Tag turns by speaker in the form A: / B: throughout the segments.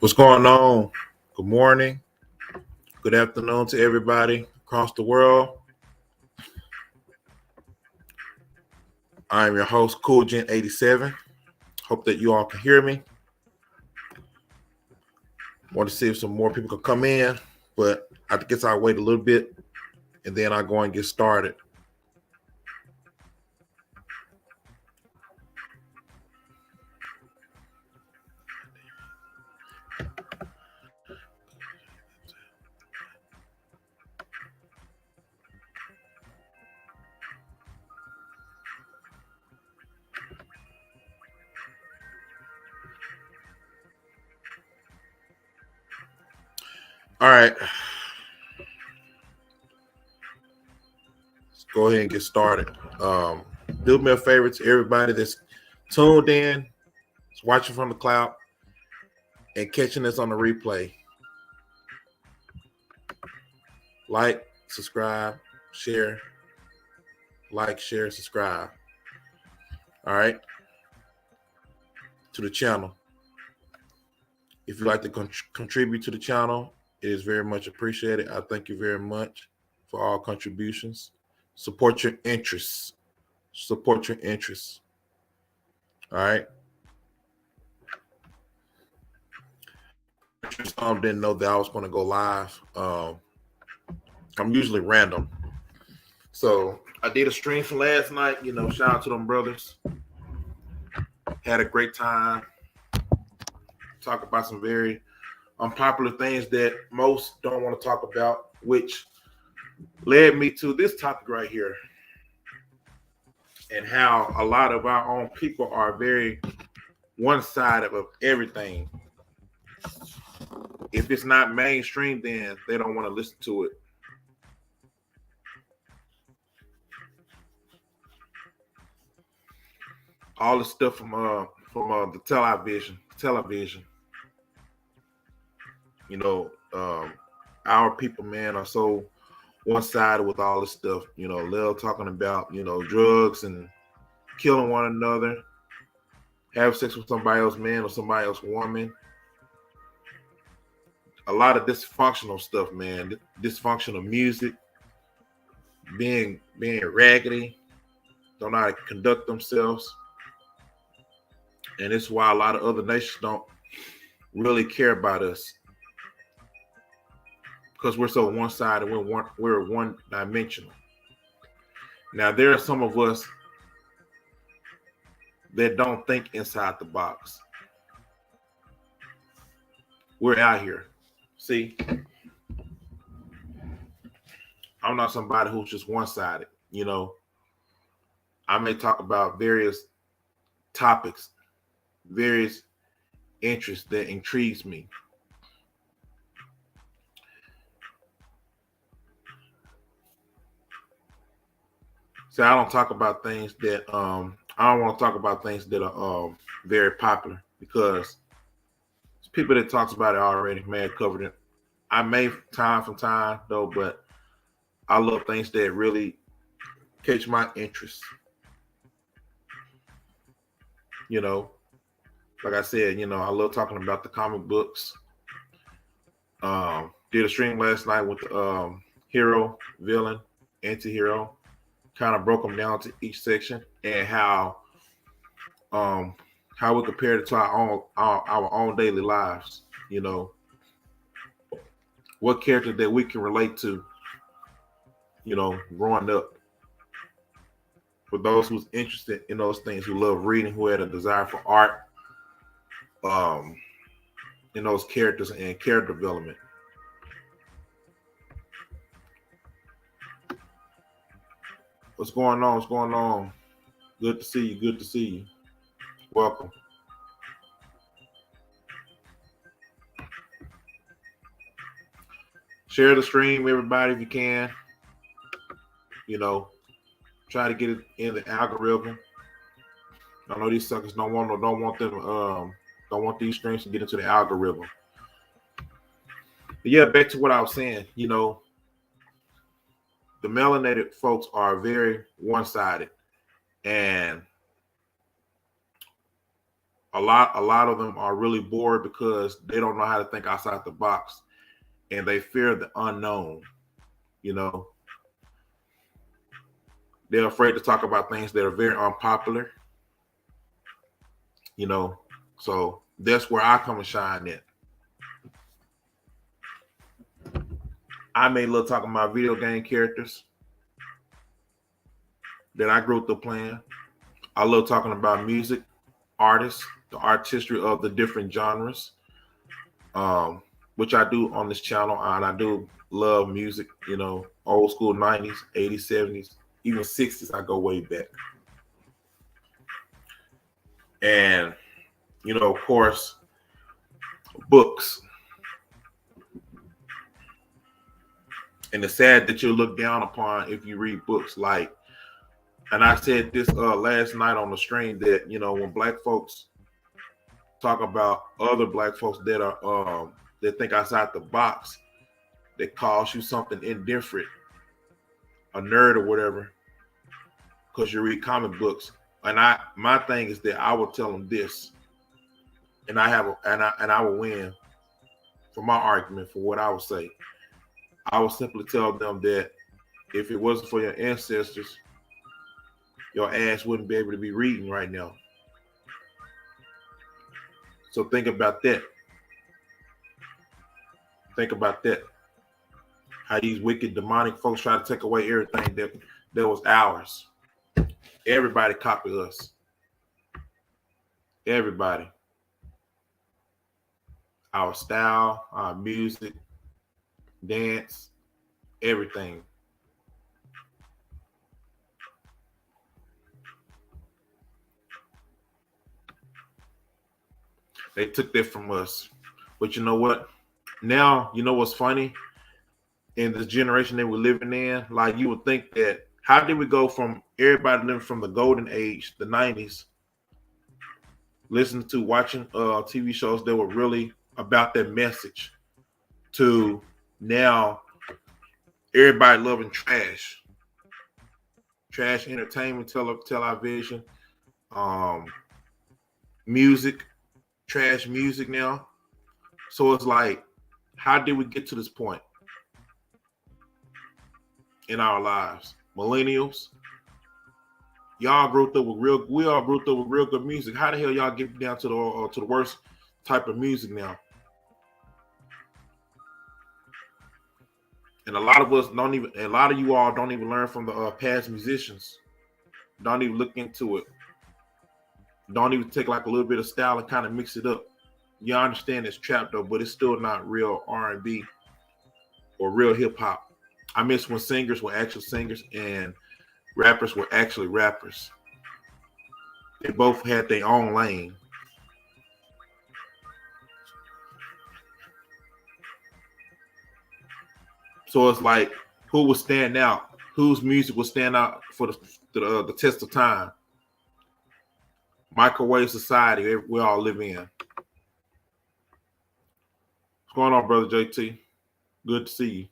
A: What's going on? Good morning. Good afternoon to everybody across the world. I am your host, CoolGen87. Hope that you all can hear me. Want to see if some more people can come in, but I guess I'll wait a little bit and then I'll go and get started. All right. Let's go ahead and get started. Do me a favor to everybody that's tuned in, that's watching from the cloud, and catching this on the replay. Like, subscribe, share. Like, share, subscribe. All right. To the channel. If you'd like to contribute to the channel, it is very much appreciated. I thank you very much for all contributions. Support your interests. Support your interests. All right. Didn't know that I was going to go live. I'm usually random. So I did a stream from last night. Shout out to them brothers. Had a great time. Talk about some very unpopular things that most don't want to talk about, which led me to this topic right here, and how a lot of our own people are very one-sided of everything. If it's not mainstream, then they don't want to listen to it. All the stuff from the television. Our people, man, are so one-sided with all this stuff. They're talking about drugs and killing one another, have sex with somebody else man or somebody else woman. A lot of dysfunctional stuff, man. Dysfunctional music, being raggedy, don't know how to conduct themselves. And it's why a lot of other nations don't really care about us, because we're so one-sided. We're one-dimensional. Now, there are some of us that don't think inside the box. We're out here. See, I'm not somebody who's just one-sided. I may talk about various topics, various interests that intrigues me. So I don't talk about things that I don't want to talk about things that are very popular, because people that talks about it already may have covered it. I may time from time though, but I love things that really catch my interest. Like I said, I love talking about the comic books. Did a stream last night with hero, villain, anti-hero. Kind of broke them down to each section, and how we compare it to our own daily lives. What character that we can relate to, growing up. For those who's interested in those things, who love reading, who had a desire for art, in those characters and character development. What's going on? What's going on? Good to see you. Good to see you. Welcome. Share the stream, everybody, if you can. Try to get it in the algorithm. I know these suckers don't want these streams to get into the algorithm. But yeah, back to what I was saying. The melanated folks are very one-sided, and a lot of them are really bored because they don't know how to think outside the box, and they fear the unknown. You know, they're afraid to talk about things that are very unpopular. You know, so that's where I come and shine in. I may love talking about video game characters that I grew up playing. I love talking about music, artists, the artistry of the different genres, which I do on this channel. And I do love music, you know, old school 90s, 80s, 70s, even 60s. I go way back. And, you know, of course, books. And it's sad that you look down upon if you read books. Like, and I said this last night on the stream that, you know, when black folks talk about other black folks that are that think outside the box, that calls you something indifferent, a nerd or whatever, because you read comic books. And my thing is that I will tell them this, and I will win for my argument for what I would say. I will simply tell them that if it wasn't for your ancestors, your ass wouldn't be able to be reading right now. So think about that. Think about that. How these wicked demonic folks try to take away everything that was ours. Everybody copy us. Everybody. Our style, our music, dance, everything. They took that from us. But you know what? Now, you know what's funny? In this generation that we're living in, like you would think that how did we go from everybody living from the golden age, the 90s, listening to watching TV shows that were really about that message, to now everybody loving trash entertainment, television, music, trash music now. So it's like, how did we get to this point in our lives? Millennials, y'all grew up with we all grew up with real good music. How the hell y'all get down to the worst type of music now? And a lot of us don't even, a lot of you all don't even learn from the past musicians. Don't even look into it. Don't even take like a little bit of style and kind of mix it up. You understand it's trap though, but it's still not real R&B or real hip hop. I miss when singers were actual singers and rappers were actually rappers. They both had their own lane. So it's like, who will stand out? Whose music will stand out for the test of time? Microwave society we all live in. What's going on, brother JT? Good to see you.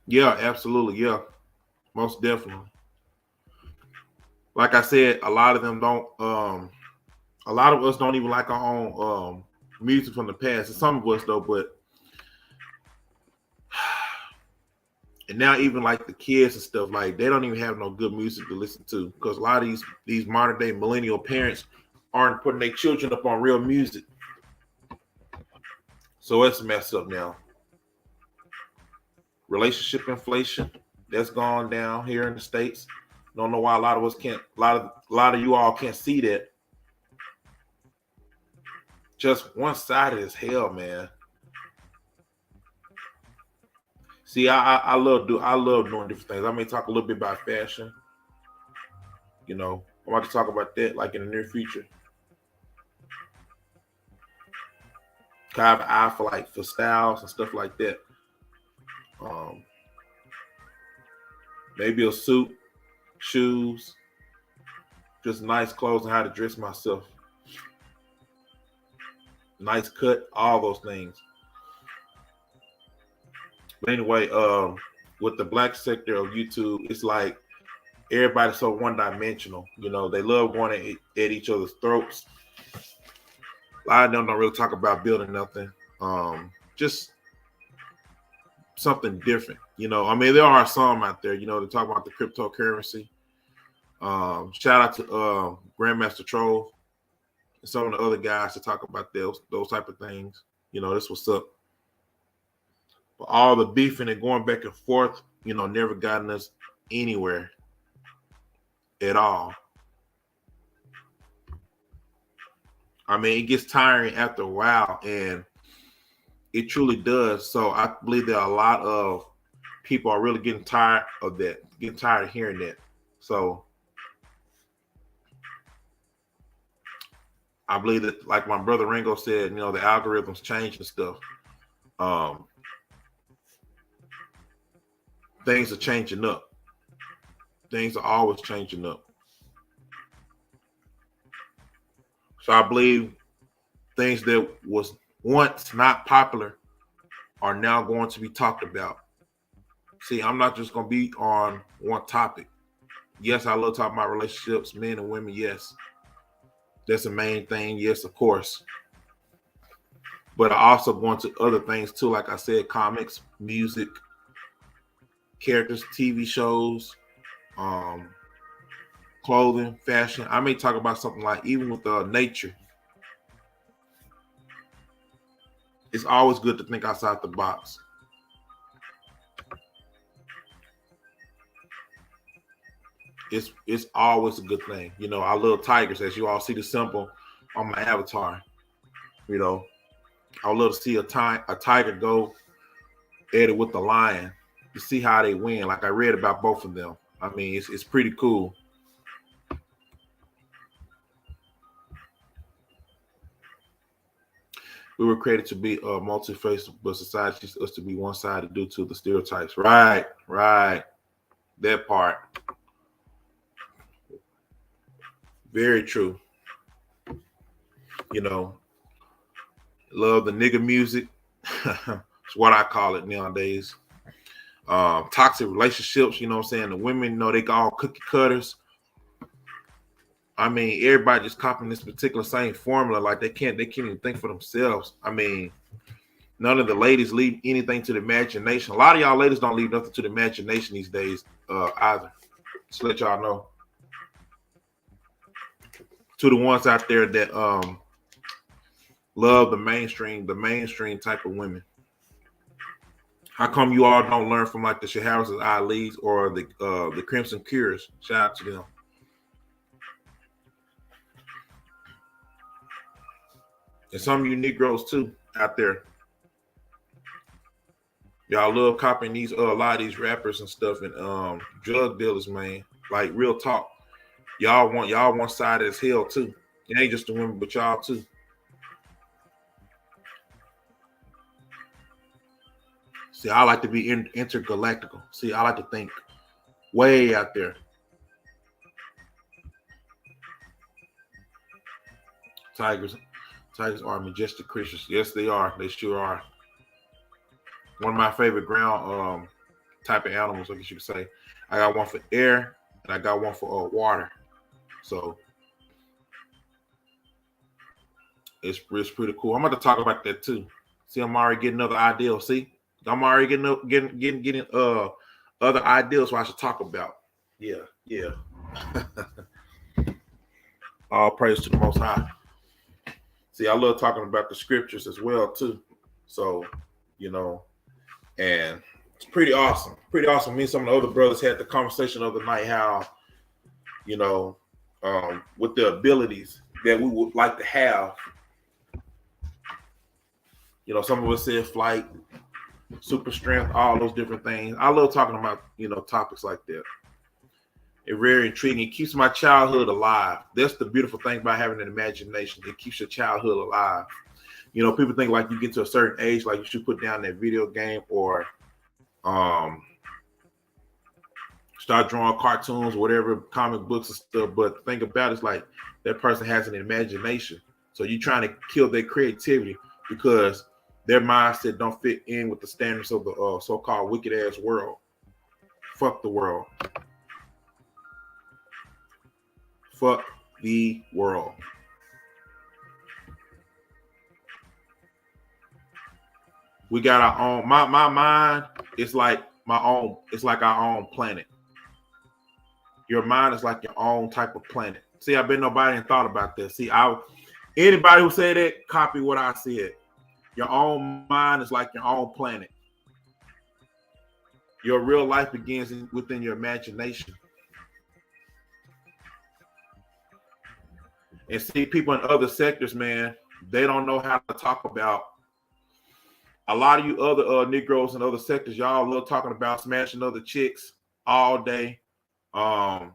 A: Yeah, absolutely. Yeah, most definitely. Like I said, a lot of them don't. A lot of us don't even like our own music from the past. Some of us though, but and now even like the kids and stuff, like they don't even have no good music to listen to because a lot of these modern day millennial parents aren't putting their children up on real music. So it's messed up now. Relationship inflation, that's gone down here in the States. Don't know why a lot of us can't, a lot of you all can't see that. Just one-sided as hell, man. See, I love doing different things. I may talk a little bit about fashion. You know, I want to talk about that like in the near future. Kind of eye for styles and stuff like that. Maybe a suit, shoes, just nice clothes and how to dress myself. Nice cut, all those things. But anyway, with the black sector of YouTube, it's like everybody's so one-dimensional. You know, they love going at each other's throats. A lot of them don't really talk about building nothing. Just something different. You know, I mean, there are some out there, you know, that talk about the cryptocurrency. Shout out to Grandmaster Troll and some of the other guys to talk about those type of things. You know, that's what's up. But all the beefing and going back and forth, you know, never gotten us anywhere at all. I mean, it gets tiring after a while, and it truly does. So I believe that a lot of people are really getting tired of that, getting tired of hearing that. So I believe that, like my brother Ringo said, you know, the algorithms change and stuff. Things are changing up. Things are always changing up. So I believe things that was once not popular are now going to be talked about. See, I'm not just going to be on one topic. Yes, I love talking about relationships, men and women. Yes, that's the main thing. Yes, of course. But I also go into other things too. Like I said, comics, music, characters, TV shows, clothing, fashion. I may talk about something like even with nature. It's always good to think outside the box. It's always a good thing. You know, I love tigers, as you all see the symbol on my avatar. You know, I love to see a tiger go at it with the lion to see how they win. Like I read about both of them. I mean, it's pretty cool. We were created to be multi-faced, but society teaches us to be one-sided due to the stereotypes. Right. That part. Very true. You know, love the nigga music. It's what I call it nowadays. Toxic relationships, you know what I'm saying? The women, you know, they all cookie cutters. I mean, everybody just copying this particular same formula. Like they can't even think for themselves. I mean, none of the ladies leave anything to the imagination. A lot of y'all ladies don't leave nothing to the imagination these days either. Just let y'all know. To the ones out there that love the mainstream type of women. How come you all don't learn from like the Shaharas, Ali's, or the Crimson Cures? Shout out to them. And some of you Negroes too out there. Y'all love copying these a lot of these rappers and stuff and drug dealers, man. Like real talk. Y'all one side as hell too. It ain't just the women, but y'all too. See, I like to be intergalactical. See, I like to think way out there. Tigers are majestic creatures. Yes, they are. They sure are. One of my favorite ground type of animals, I guess you could say. I got one for air and I got one for water. So it's pretty cool. I'm going to talk about that too. See, I'm already getting another idea. See, I'm already getting other ideas what I should talk about. Yeah. All praise to the Most High. See, I love talking about the scriptures as well too. So, you know, and it's pretty awesome. Pretty awesome. Me and some of the other brothers had the conversation the other night how, you know, with the abilities that we would like to have. You know, some of us said flight, super strength, all those different things. I love talking about, you know, topics like that. It's very intriguing. It keeps my childhood alive. That's the beautiful thing about having an imagination. It keeps your childhood alive. You know, people think like you get to a certain age, like you should put down that video game or start drawing cartoons, whatever, comic books and stuff. But the thing about it is like that person has an imagination. So you're trying to kill their creativity because their mindset don't fit in with the standards of the so-called wicked ass world. Fuck the world. Fuck the world. We got our own. My mind is like my own. It's like our own planet. Your mind is like your own type of planet. See, I've been nobody and thought about this. See, anybody who said that, copy what I said. Your own mind is like your own planet. Your real life begins within your imagination. And see, people in other sectors, man, they don't know how to talk about. A lot of you other Negroes in other sectors, y'all love talking about smashing other chicks all day. Y'all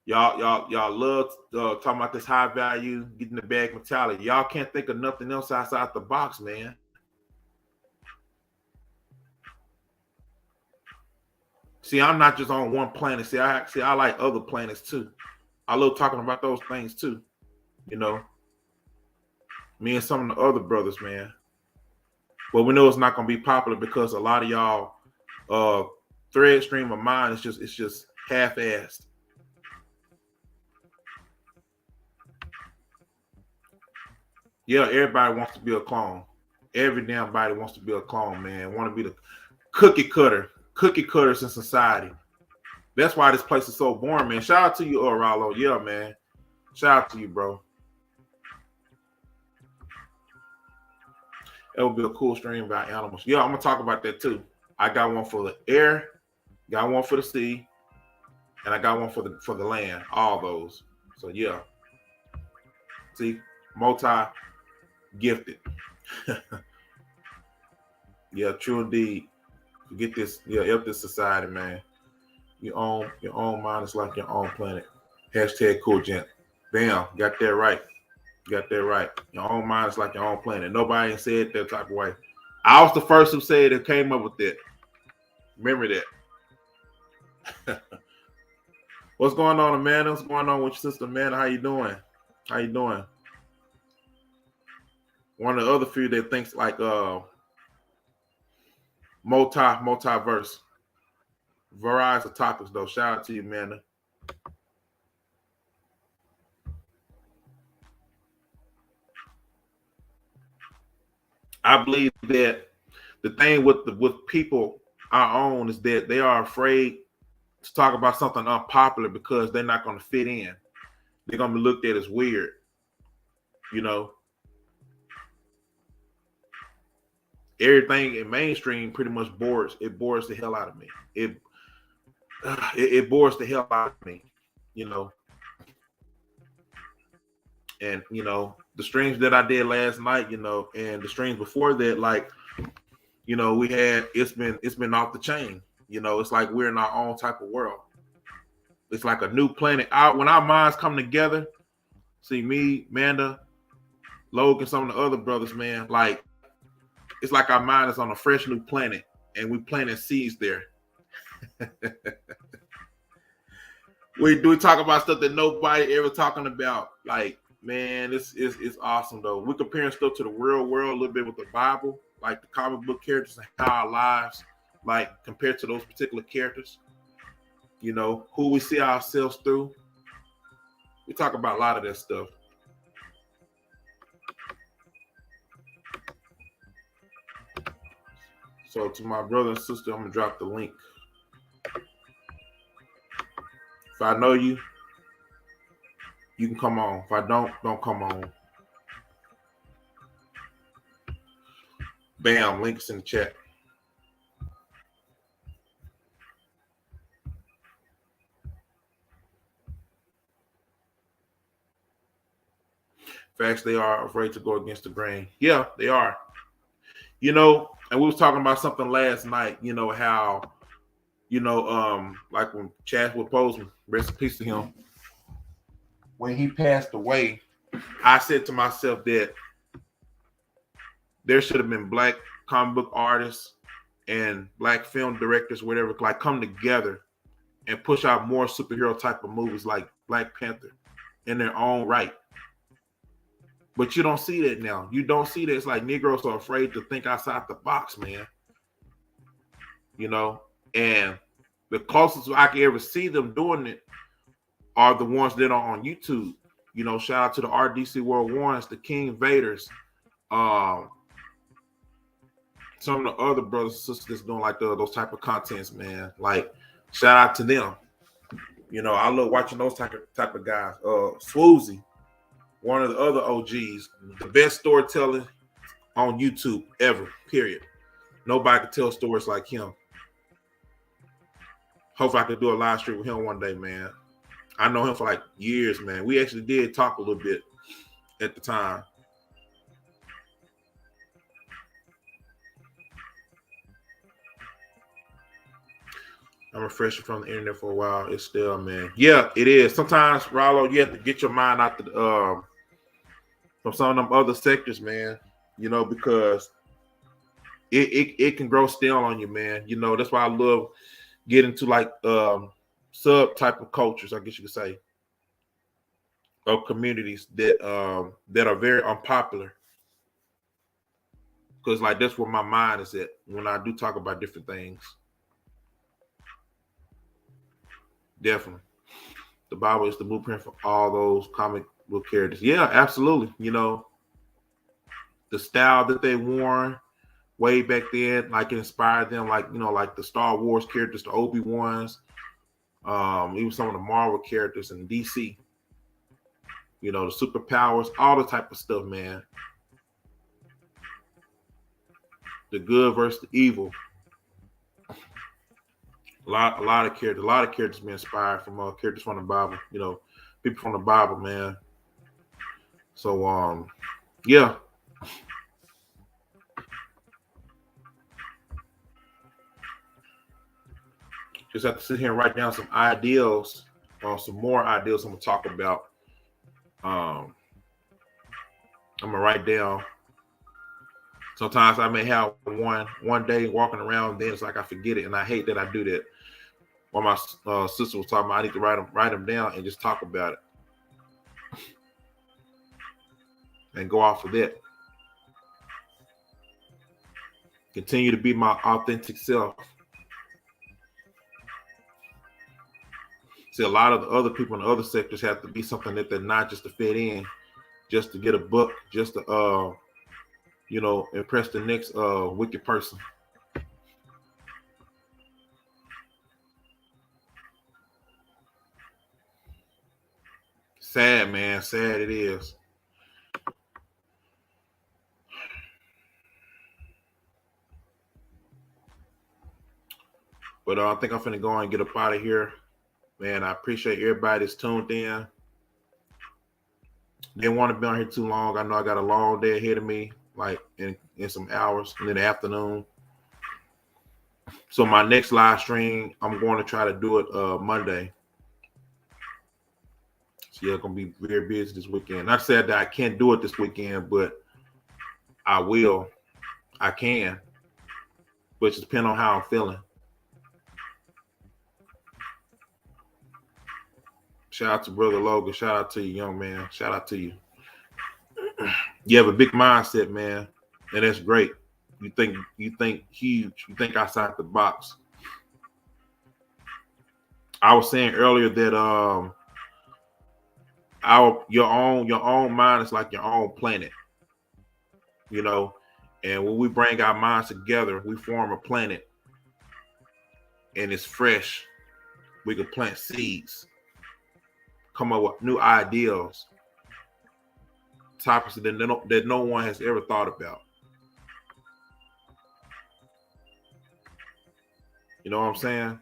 A: love talking about this high value, getting the bag mentality. Y'all can't think of nothing else outside the box, man. See, I'm not just on one planet. See, I like other planets too. I love talking about those things too. You know, me and some of the other brothers, man. But we know it's not gonna be popular because a lot of y'all thread stream of mine is just half-assed. Yeah, everybody wants to be a clone. Every damn body wants to be a clone, man. Want to be the cookie cutters in society. That's why this place is so boring, man. Shout out to you, Rollo. Yeah, man. Shout out to you, bro. It would be a cool stream about animals. Yeah, I'm gonna talk about that too. I got one for the air, got one for the sea, and I got one for the land. All those. So yeah. See, multi-gifted. Yeah, true indeed. Get this, yeah, help this society, man. Your own mind is like your own planet. Hashtag cool gent. Bam, got that right. Got that right. Your own mind is like your own planet. Nobody said that type of way. I was the first who said it, came up with that. Remember that. What's going on, Amanda? What's going on with your sister, Amanda? How you doing? How you doing? One of the other few that thinks like multiverse. Variety of topics though. Shout out to you, Amanda. I believe that the thing with people our own is that they are afraid to talk about something unpopular because they're not going to fit in. They're going to be looked at as weird, you know. Everything in mainstream pretty much bores the hell out of me. It bores the hell out of me, you know. And you know, the streams that I did last night, you know, and the streams before that, like, you know, we had it's been off the chain. You know, it's like we're in our own type of world. It's like a new planet. When our minds come together, see me, Manda, Logan, some of the other brothers, man, like it's like our mind is on a fresh new planet and we planting seeds there. we talk about stuff that nobody ever talking about. Like, man, it's awesome though. We're comparing stuff to the real world a little bit with the Bible, like the comic book characters and how our lives, like, compared to those particular characters. You know, who we see ourselves through. We talk about a lot of that stuff. So to my brother and sister, I'm gonna drop the link. If I know you, you can come on. If I don't come on. Bam, links in the chat. Facts, they are afraid to go against the grain. Yeah, they are. You know, and we was talking about something last night, you know, how, you know, like when Chadwick Boseman, rest in peace to him, when he passed away, I said to myself that there should have been black comic book artists and black film directors, whatever, like come together and push out more superhero type of movies like Black Panther in their own right. But you don't see that now. You don't see that. It's like Negroes are afraid to think outside the box, man. You know, and the closest I can ever see them doing it are the ones that are on YouTube. You know, shout out to the RDC World Ones, the King Vaders, some of the other brothers and sisters that's doing like those type of contents, man. Like, shout out to them. You know, I love watching those type of guys. Swoozy, one of the other OGs, the best storyteller on YouTube ever, period. Nobody can tell stories like him. Hopefully I could do a live stream with him one day, man. I know him for like years, man. We actually did talk a little bit at the time. I'm refreshing from the internet for a while. It's still, man. Yeah, it is. Sometimes, Rollo, you have to get your mind out from some of them other sectors, man. You know, because it can grow stale on you, man. You know, that's why I love getting to like sub type of cultures, I guess you could say, of communities that are very unpopular. Because like that's where my mind is at when I do talk about different things. Definitely. The Bible is the blueprint for all those comic book characters. Yeah, absolutely. You know, the style that they wore way back then, like it inspired them, like, you know, like the Star Wars characters, the Obi-Wans, even some of the Marvel characters in DC. You know, the superpowers, all the type of stuff, man. The good versus the evil. A lot of characters been inspired from characters from the Bible. You know, people from the Bible, man. So yeah. Just have to sit here and write down some ideals, some more ideals I'm gonna talk about. I'm gonna write down. Sometimes I may have one day walking around, then it's like I forget it, and I hate that I do that. While my sister was talking about, I need to write them down and just talk about it, and go off of that. Continue to be my authentic self. See, a lot of the other people in the other sectors have to be something that they're not, just to fit in, just to get a book, just to you know, impress the next wicked person. Sad, man. Sad it is. But I think I'm finna go and get up out of here. Man, I appreciate everybody that's tuned in. Didn't want to be on here too long. I know I got a long day ahead of me, like in some hours in the afternoon. So my next live stream, I'm going to try to do it Monday. So yeah, gonna be very busy this weekend. Not said that I can't do it this weekend, but I will. I can. But it just depends on how I'm feeling. Shout out to Brother Logan. Shout out to you, young man. Shout out to you. You have a big mindset, man, and that's great. You think huge. You think outside the box. I was saying earlier that your own mind is like your own planet. You know, and when we bring our minds together, we form a planet, and it's fresh. We can plant seeds, come up with new ideals, topics that no one has ever thought about. You know what I'm saying?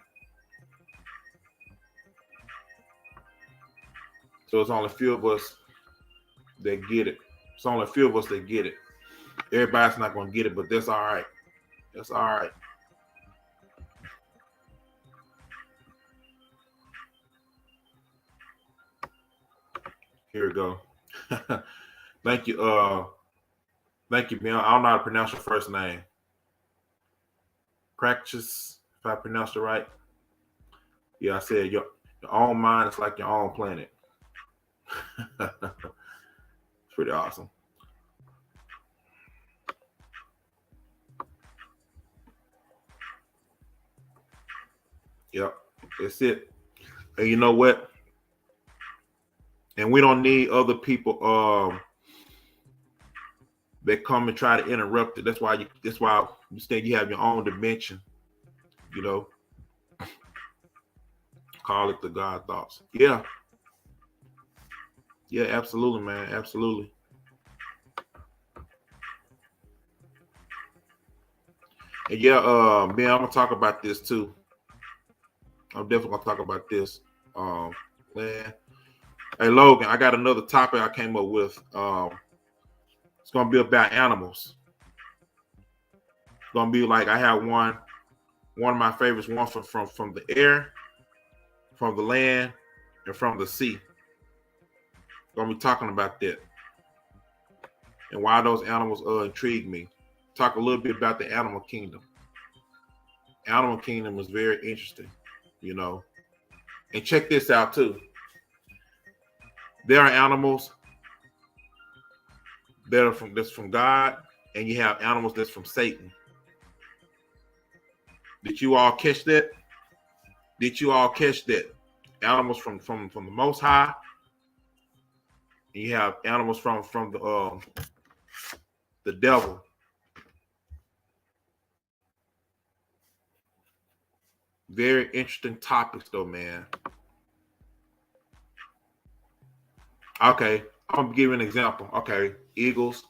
A: So it's only a few of us that get it. It's only a few of us that get it. Everybody's not going to get it, but that's all right. That's all right. Here we go. Thank you. Thank you, man. I don't know how to pronounce your first name. Practice, if I pronounced it right. Yeah, I said your own mind is like your own planet. It's pretty awesome. Yep, that's it. And you know what? And we don't need other people that come and try to interrupt it. That's why you say you have your own dimension, you know. Call it the God thoughts. Yeah. Yeah, absolutely, man. Absolutely. And yeah, man, I'm gonna talk about this too. I'm definitely gonna talk about this. Man. Hey Logan, I got another topic I came up with. It's gonna be about animals. It's gonna be like I have one of my favorites, one from the air, from the land, and from the sea. Gonna be talking about that and why those animals intrigue me. Talk a little bit about the animal kingdom. Animal kingdom was very interesting, you know. And check this out too. There are animals that are that's from God, and you have animals that's from Satan. Did you all catch that? Did you all catch that? Animals from the Most High, and you have animals from the devil. Very interesting topics, though, man. Okay, I'm gonna give you an example. Okay, eagles.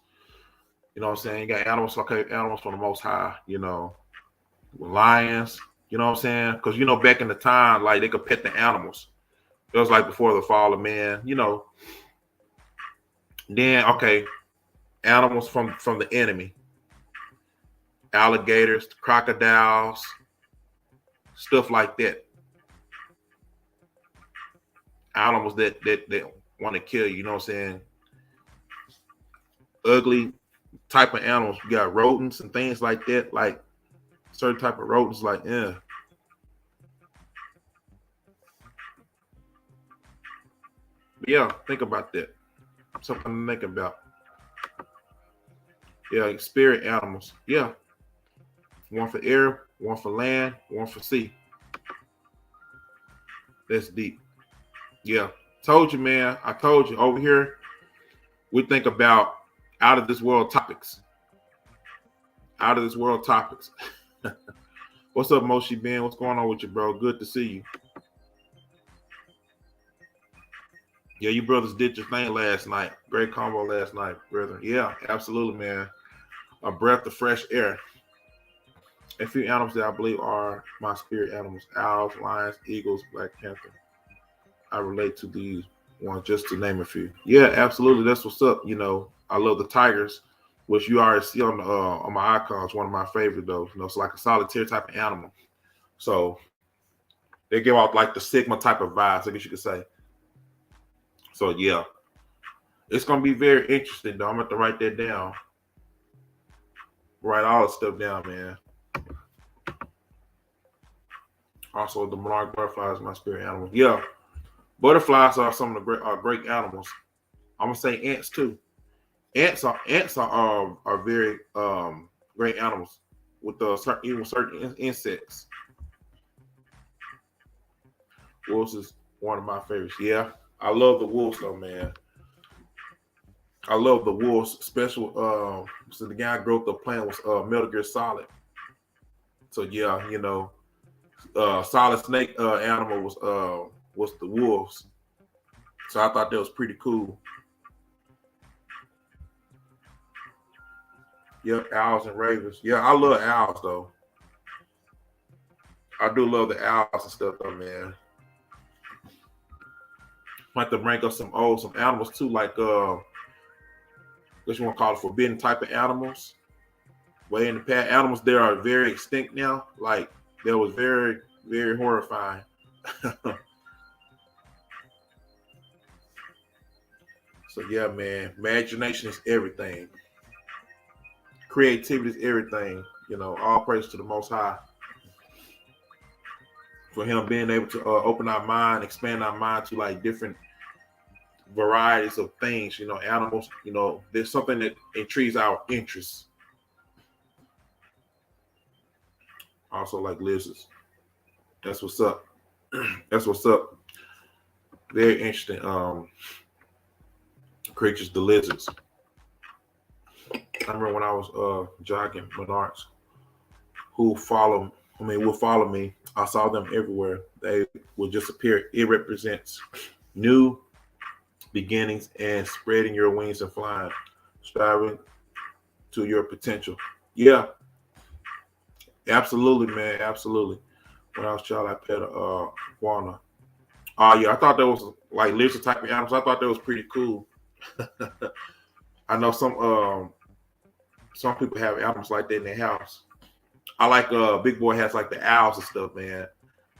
A: You know what I'm saying? You got animals. Okay, animals from the Most High. You know, lions. You know what I'm saying? Because you know, back in the time, like they could pet the animals. It was like before the fall of man. You know. Then okay, animals from the enemy. Alligators, crocodiles, stuff like that. Animals that want to kill you. You know what I'm saying? Ugly type of animals. You got rodents and things like that. Like certain type of rodents. Like yeah. But yeah, think about that. Something to think about. Yeah, spirit animals. Yeah. One for air, one for land, one for sea. That's deep. Yeah. Told you, man. I told you over here, we think about out of this world topics. Out of this world topics. What's up, Moshi Ben? What's going on with you, bro? Good to see you. Yeah, you brothers did your thing last night. Great combo last night, brother. Yeah, absolutely, man. A breath of fresh air. A few animals that I believe are my spirit animals: owls, lions, eagles, black panther. I relate to these ones, just to name a few. Yeah, absolutely. That's what's up. You know, I love the tigers, which you already see on my icons. One of my favorite, though. You know, it's like a solitaire type of animal. So they give off like the Sigma type of vibes, I guess you could say. So yeah, it's gonna be very interesting, though. I'm gonna have to write that down. Write all the stuff down, man. Also, the monarch butterflies, my spirit animal. Yeah, butterflies are some of the great animals. I'm gonna say ants too. Ants are very great animals with even certain insects. Wolves is one of my favorites. Yeah, I love the wolves though, man. I love the wolves. Special. So the guy I grew up playing was Metal Gear Solid. So yeah, you know, Solid Snake animal was the wolves. So I thought that was pretty cool. Yep, owls and ravens. Yeah, I love owls though. I do love the owls and stuff though, man. Like to bring up some animals too, like what you want to call it, forbidden type of animals. Way in the past, animals there are very extinct now. Like that was very horrifying. So yeah, man, imagination is everything. Creativity is everything. You know, all praise to the Most High for Him being able to open our mind, expand our mind to like different varieties of things. You know, animals. You know, there's something that intrigues our interests. Also, like lizards. That's what's up. That's what's up. Very interesting. creatures, the lizards. I remember when I was jogging Menards, who will follow me. I saw them everywhere. They will just appear. It represents new beginnings and spreading your wings and flying, striving to your potential. Yeah, absolutely, man. Absolutely. When I was a child, I pet a iguana. Oh yeah, I thought that was like lizard type of animals. I thought that was pretty cool. I know some people have animals like that in their house. I like Big Boy has like the owls and stuff, man.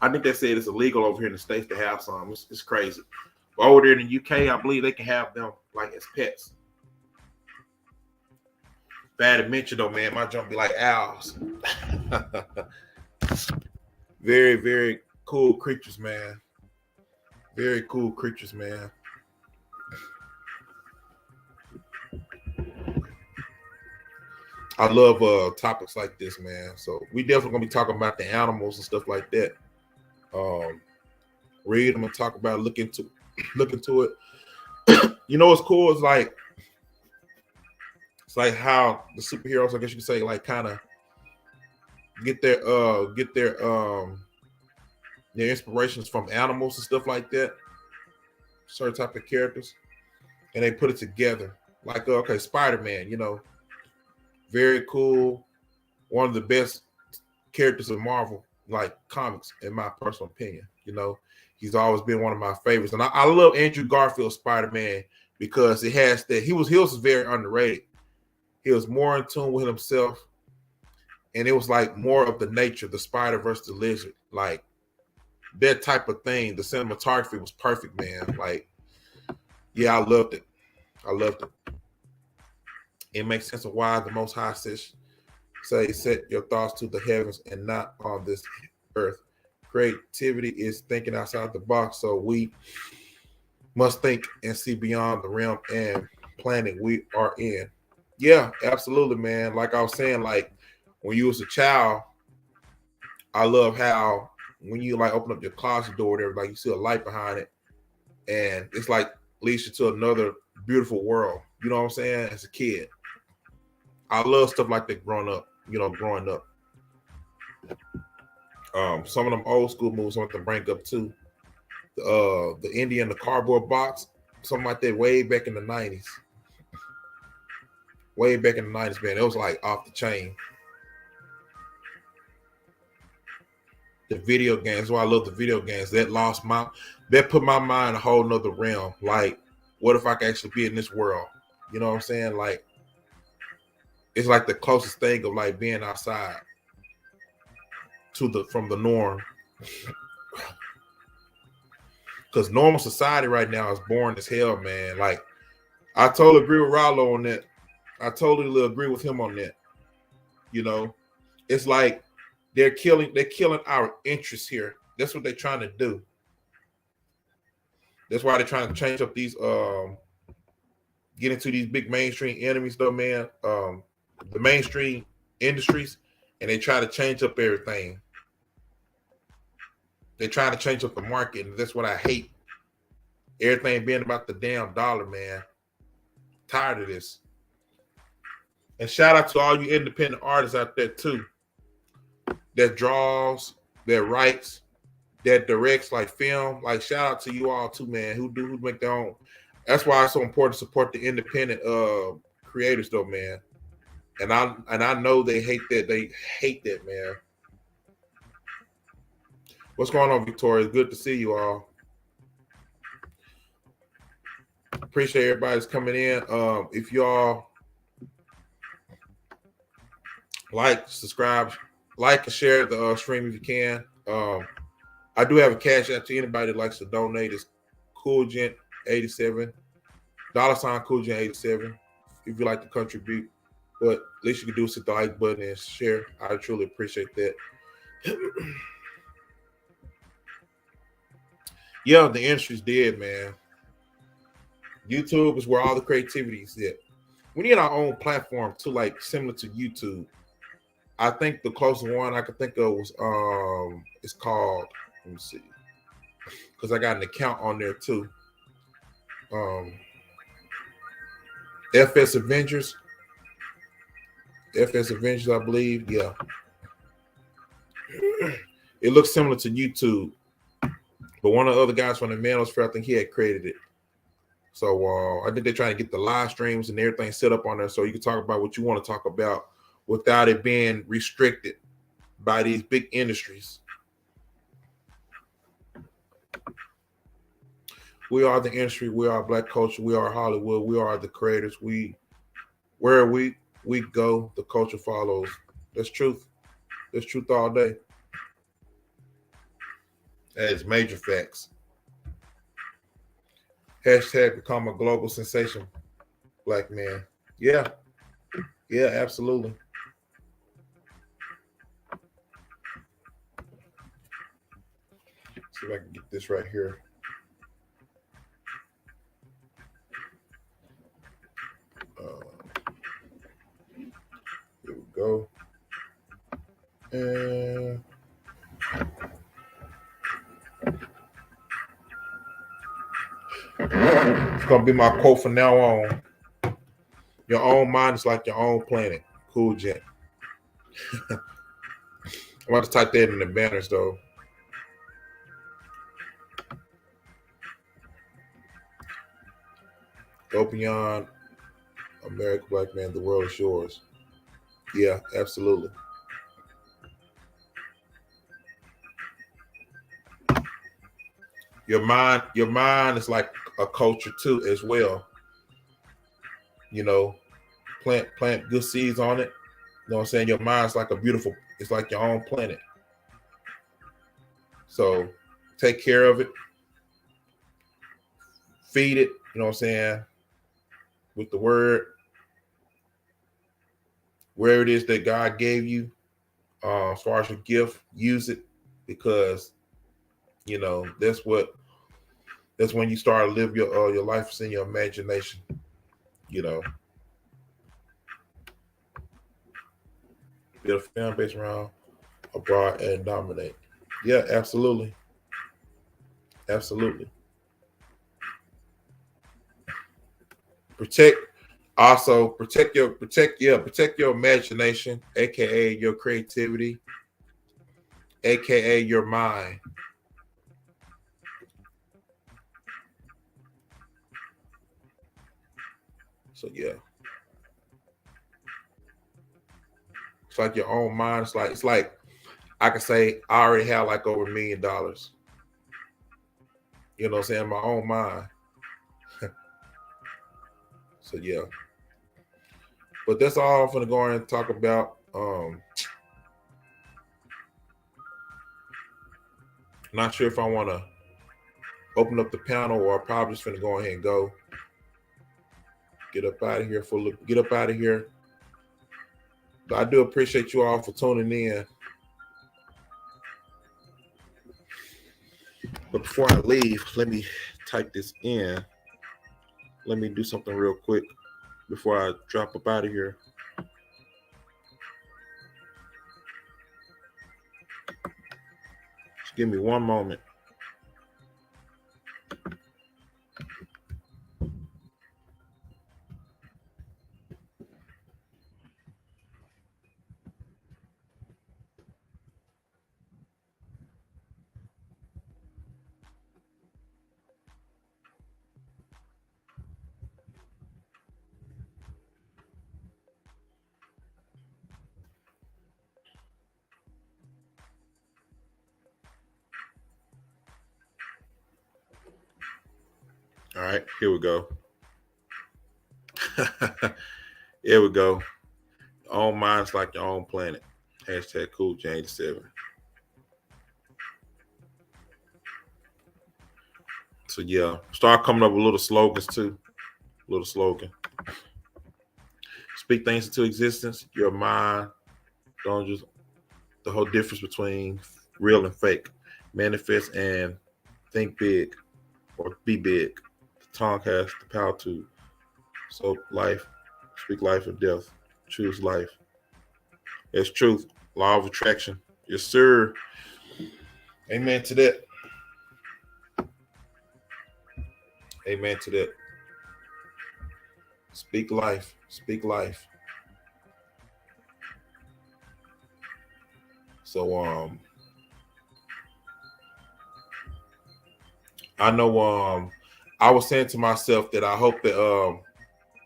A: I think they said it's illegal over here in the States to have some. It's crazy. But over there in the UK, I believe they can have them like as pets. Bad to mention though, man, my junk be like owls. Very, very cool creatures, man. Very cool creatures, man. I love topics like this, man. So we definitely gonna be talking about the animals and stuff like that. Read them and talk about it, look into it. You know what's cool is like it's like how the superheroes, I guess you could say, like kind of get their inspirations from animals and stuff like that, certain type of characters, and they put it together. Like okay, Spider-Man, you know, very cool, one of the best characters of Marvel, like comics, in my personal opinion. You know, he's always been one of my favorites, and I love Andrew Garfield's Spider-Man because it has that he was very underrated. He was more in tune with himself, and it was like more of the nature, the spider versus the lizard, like that type of thing. The cinematography was perfect, man. Like, yeah, I loved it. I loved it. It makes sense of why the Most High says, say, set your thoughts to the heavens and not on this earth. Creativity is thinking outside the box, so we must think and see beyond the realm and planet we are in. Yeah, absolutely, man. Like I was saying, like when you was a child, I love how when you like open up your closet door, there, like you see a light behind it, and it's like leads you to another beautiful world. You know what I'm saying? As a kid, I love stuff like that growing up. You know, growing up. Some of them old school movies I want to bring up too. The Indian, the cardboard box, something like that, way back in the '90s. Way back in the '90s, man, it was like off the chain. The video games, why I love the video games. That put my mind in a whole nother realm. Like, what if I could actually be in this world? You know what I'm saying? Like, it's like the closest thing of like being outside from the norm. Because normal society right now is boring as hell, man. Like, I totally agree with Rollo on that. I totally agree with him on that. You know, it's like they're killing our interests here. That's what they're trying to do. That's why they're trying to change up these get into these big mainstream enemies though, man. The mainstream industries, and they try to change up everything. They try to change up the market, and that's what I hate. Everything being about the damn dollar, man. Tired of this. And shout out to all you independent artists out there too. That draws, that writes, that directs, like film. Like shout out to you all too, man. Who make their own. That's why it's so important to support the independent creators, though, man. And I know they hate that. They hate that, man. What's going on, Victoria? It's good to see you all. Appreciate everybody's coming in. If y'all like, subscribe, like and share the stream if you can. I do have a cash out to anybody that likes to donate. It's CoolGent87, $ CoolGent87. If you like to contribute, but at least you can do is hit the like button and share. I truly appreciate that. Yeah, the industry's dead, man. YouTube is where all the creativity is at. We need our own platform too, like similar to YouTube. I think the closest one I could think of was it's called, let me see, because I got an account on there too. FS Avengers. FS Avengers, I believe. Yeah. It looks similar to YouTube. But one of the other guys from the Manosphere, I think he had created it. So I think they're trying to get the live streams and everything set up on there so you can talk about what you want to talk about without it being restricted by these big industries. We are the industry. We are Black culture. We are Hollywood. We are the creators. Where we go, the culture follows. That's truth. That's truth all day. That is major facts. Hashtag become a global sensation, Black man. Yeah. Yeah, absolutely. See if I can get this right here. Here we go. And it's gonna be my quote from now on. Your own mind is like your own planet. Cool Jet. I'm about to type that in the banners though. Go beyond America, Black man. The world is yours. Yeah, absolutely. Your mind is like a culture too, as well. You know, plant good seeds on it. You know what I'm saying? Your mind's like it's like your own planet. So take care of it. Feed it, you know what I'm saying? With the word. Where it is that God gave you, as far as your gift, use it, because you know that's when you start to live your life in your imagination. You know, build a fan base around abroad and dominate. Yeah, absolutely, absolutely. Protect your imagination, aka your creativity, aka your mind. So yeah. It's like your own mind. It's like I can say I already have like over $1 million. You know what I'm saying? My own mind. So yeah. But that's all I'm gonna go ahead and talk about. Not sure if I wanna open up the panel or I'm probably just gonna go ahead and go. Get up out of here get up out of here. But I do appreciate you all for tuning in. But before I leave, let me type this in. Let me do something real quick before I drop up out of here. Just give me one moment. All right, here we go. Here we go. Your own mind's like your own planet. Hashtag CoolJ87. So yeah, start coming up with little slogans too. Little slogan. Speak things into existence. Your mind. Don't just the whole difference between real and fake. Manifest and think big or be big. The tongue has the power to. So life, speak life or death. Choose life. It's truth. Law of attraction. Yes, sir. Amen to that. Amen to that. Speak life. Speak life. So I know I was saying to myself that I hope that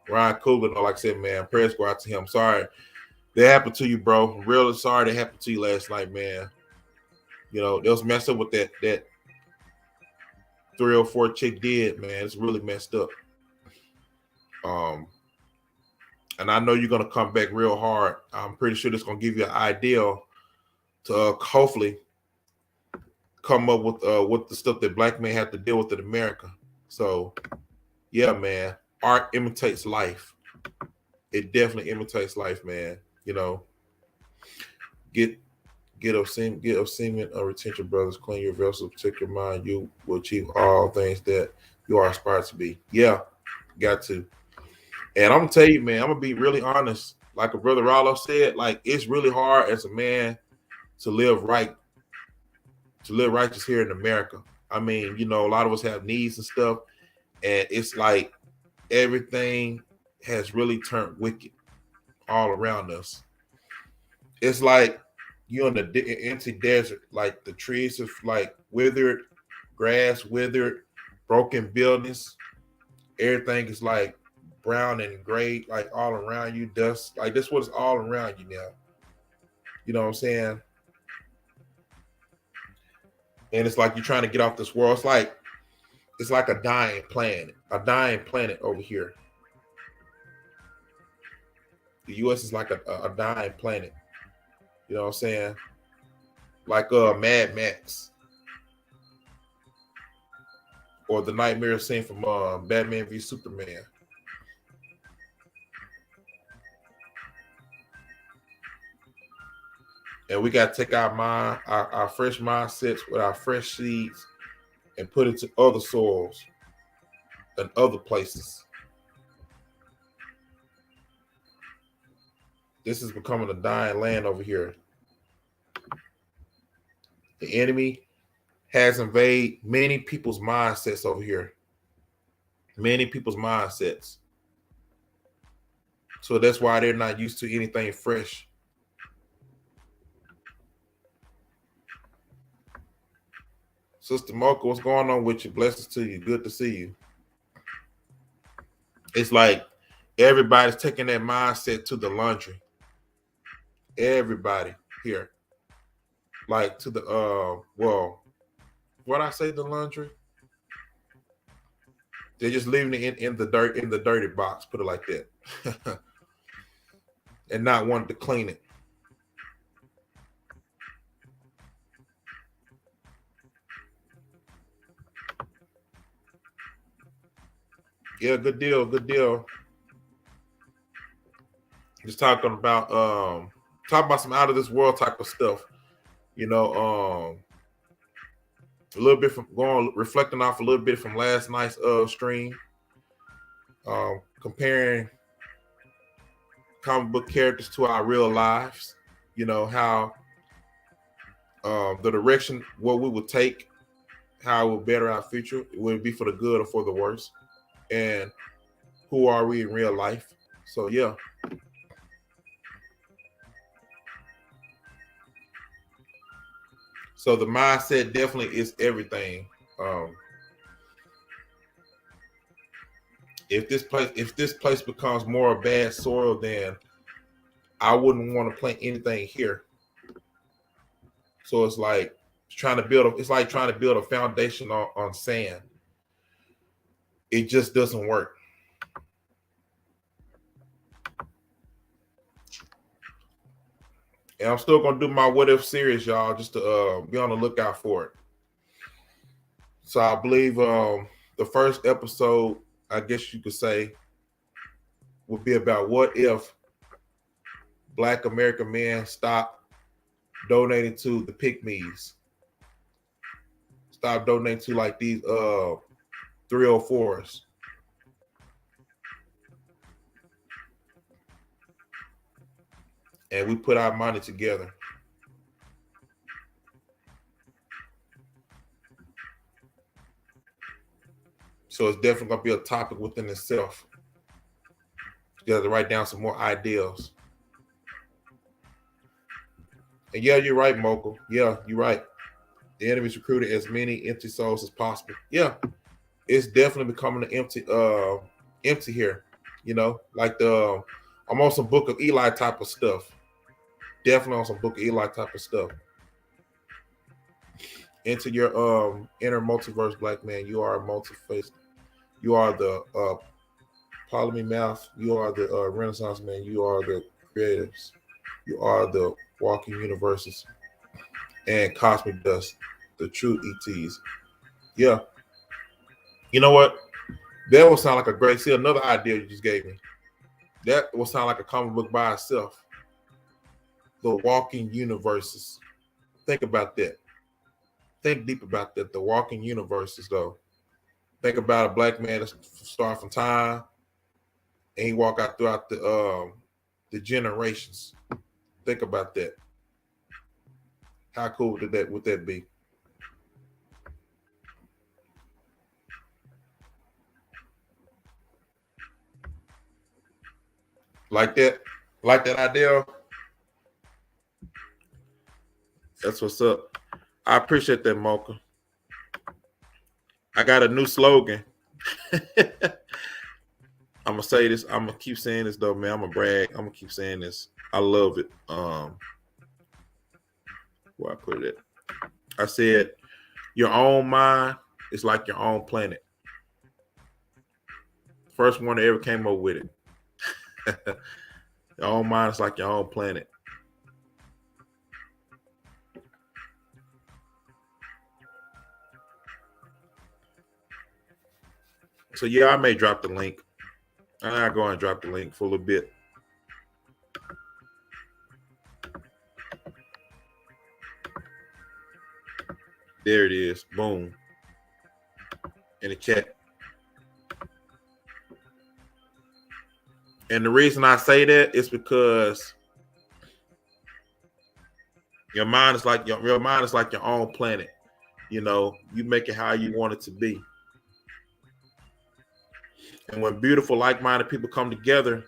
A: Ryan Coogler, like I said, man, prayers go out to him. Sorry that happened to you, bro. I'm really sorry that happened to you last night, man. You know, it was messed up with that 304 chick did, man. It's really messed up. Um, and I know you're gonna come back real hard. I'm pretty sure this gonna give you an idea to hopefully come up with the stuff that black men have to deal with in America. So yeah, man, art imitates life. It definitely imitates life, man. You know, get of semen retention, brothers. Clean your vessel, protect your mind. You will achieve all things that you are aspired to be. Yeah, got to. And I'm gonna tell you, man, I'm gonna be really honest. Like a brother Rollo said, like it's really hard as a man to live right, to live righteous here in America. I mean, you know, a lot of us have needs and stuff, and it's like everything has really turned wicked all around us. It's like you're in the empty desert, like the trees have like withered, grass withered, broken buildings. Everything is like brown and gray, like all around you, dust. Like this was all around you now. You know what I'm saying? And it's like you're trying to get off this world. It's like a dying planet over here. The U.S. is like a dying planet. You know what I'm saying? Like Mad Max or the nightmare scene from Batman v Superman. And we got to take our fresh mindsets with our fresh seeds and put it to other soils and other places. This is becoming a dying land over here. The enemy has invaded many people's mindsets over here. Many people's mindsets. So that's why they're not used to anything fresh. Sister Mocha, what's going on with you? Blessings to you. Good to see you. It's like everybody's taking that mindset to the laundry. Everybody here. Like to the well, what I say, the laundry? They're just leaving it in the dirty box, put it like that. And not wanting to clean it. Yeah, good deal, good deal. Just talking about some out of this world type of stuff. You know, a little bit from reflecting off a little bit from last night's stream. Comparing comic book characters to our real lives. You know, how the direction what we would take, how it would better our future. Would it be for the good or for the worse? And who are we in real life? So yeah. So the mindset definitely is everything. If this place becomes more bad soil, then I wouldn't want to plant anything here. So it's like trying to build a foundation on sand. It just doesn't work. And I'm still gonna do my what if series, y'all, just to be on the lookout for it. So I believe the first episode, I guess you could say, would be about what if Black American men stop donating to the pygmies, stop donating to like these 304s. And we put our money together. So it's definitely gonna be a topic within itself. You got to write down some more ideals. And yeah, you're right, Mocha. Yeah, you're right. The enemy's recruited as many empty souls as possible. Yeah, it's definitely becoming an empty here. You know, like I'm on some Book of Eli type of stuff. Definitely on some Book of Eli type of stuff. Into your inner multiverse, black man. You are a multi-faced. You are the polymath. You are the Renaissance man. You are the creatives. You are the walking universes and cosmic dust, the true ETs. Yeah. You know what? That will sound like a great. See, another idea you just gave me. That will sound like a comic book by itself. The walking universes. Think about that. Think deep about that. The walking universes, though. Think about a black man that start from time, and he walk out throughout the generations. Think about that. How cool would that be? Like that? Like that idea? That's what's up. I appreciate that, Mocha. I got a new slogan. I'm gonna say this. I'm gonna keep saying this though, man. I'm gonna brag. I'm gonna keep saying this. I love it. Where I put it at? I said, your own mind is like your own planet. First one that ever came up with it. Your own mind is like your own planet. So yeah, I may drop the link. I'll go and drop the link for a little bit. There it is. Boom. In the chat. And the reason I say that is because your mind is like your mind is like your own planet. You know, you make it how you want it to be. And when beautiful, like-minded people come together,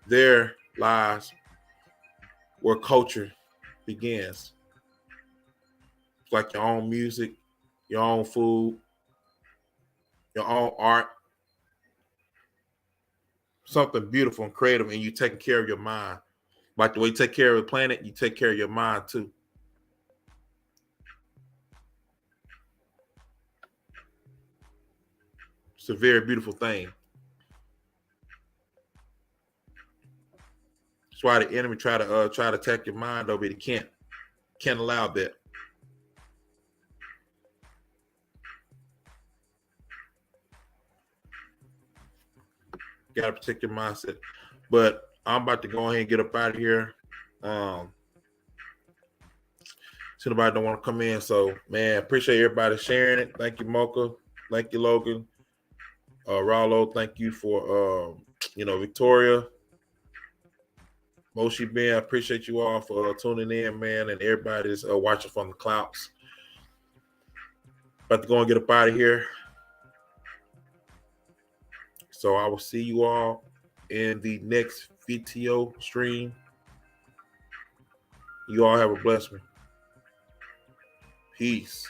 A: there lies where culture begins. It's like your own music, your own food, your own art, something beautiful and creative, and you taking care of your mind. Like the way you take care of the planet, you take care of your mind too. It's a very beautiful thing. That's why the enemy try to attack your mind, though, but he can't allow that. Got to protect your mindset. But I'm about to go ahead and get up out of here. So nobody don't want to come in. So, man, appreciate everybody sharing it. Thank you, Mocha. Thank you, Logan. Rallo, thank you for, Victoria. Moshi Ben, I appreciate you all for tuning in, man, and everybody's watching from the clouds. About to go and get up out of here. So I will see you all in the next VTO stream. You all have a blessed one. Peace.